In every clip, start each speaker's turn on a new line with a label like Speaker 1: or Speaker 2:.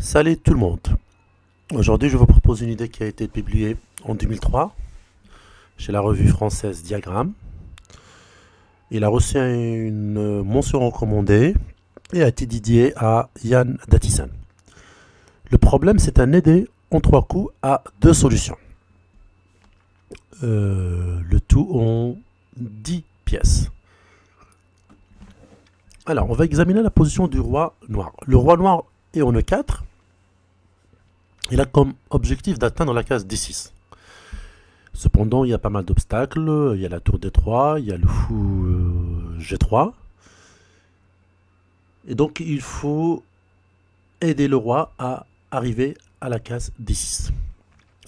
Speaker 1: Salut tout le monde. Aujourd'hui, je vous propose une idée qui a été publiée en 2003 chez la revue française Diagramme. Il a reçu une mention recommandée et a été dédié à Yann Datissan. Le problème, c'est un aidé en 3 coups à 2 solutions. Le tout en 10 pièces. Alors, on va examiner la position du roi noir. Le roi noir est en E4. Il a comme objectif d'atteindre la case D6. Cependant, il y a pas mal d'obstacles. Il y a la tour D3, il y a le fou G3. Et donc, il faut aider le roi à arriver à la case D6.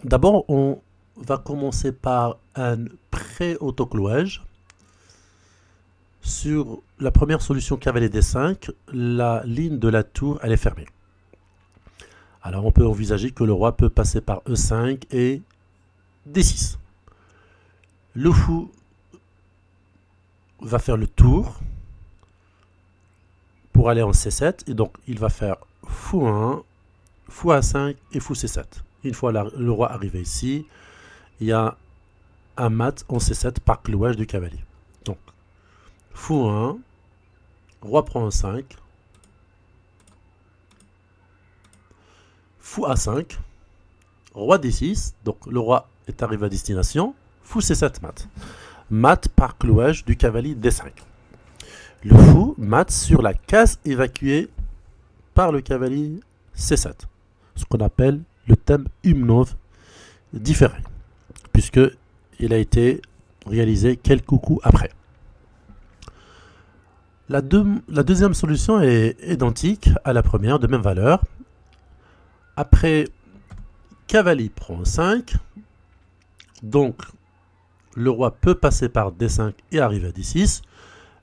Speaker 1: D'abord, on va commencer par un pré-autoclouage. Sur la première solution cavalier D5, la ligne de la tour, elle est fermée. Alors, on peut envisager que le roi peut passer par E5 et D6. Le fou va faire le tour pour aller en C7 et donc il va faire fou 1, fou A5 et fou C7. Une fois le roi arrivé ici, il y a un mat en C7 par clouage du cavalier. Donc fou 1, roi prend E5, fou A5, roi D6, donc le roi est arrivé à destination, fou C7 mat. Mat par clouage du cavalier D5. Le fou mat sur la case évacuée par le cavalier C7. Ce qu'on appelle le thème Umnov différé, puisque il a été réalisé quelques coups après. La deuxième solution est identique à la première, de même valeur. Après, cavalier prend 5. Donc, le roi peut passer par D5 et arriver à D6.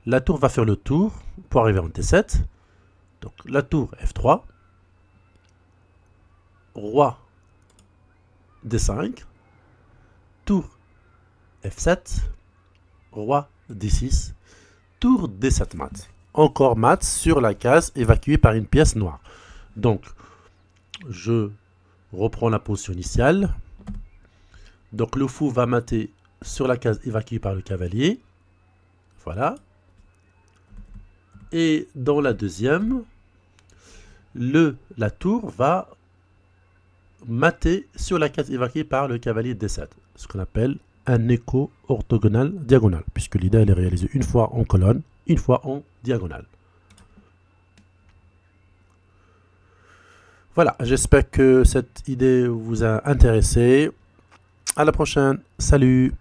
Speaker 1: La tour va faire le tour pour arriver en T7. Donc, la tour F3. Roi D5. Tour F7. Roi D6. Tour D7 mat. Encore mat sur la case évacuée par une pièce noire. Donc, je reprends la position initiale. Donc, le fou va mater sur la case évacuée par le cavalier. Voilà. Et dans la deuxième, la tour va mater sur la case évacuée par le cavalier D7. Ce qu'on appelle un écho orthogonal diagonal, puisque l'idée elle est réalisée une fois en colonne, une fois en diagonale. Voilà, j'espère que cette idée vous a intéressé. À la prochaine, salut!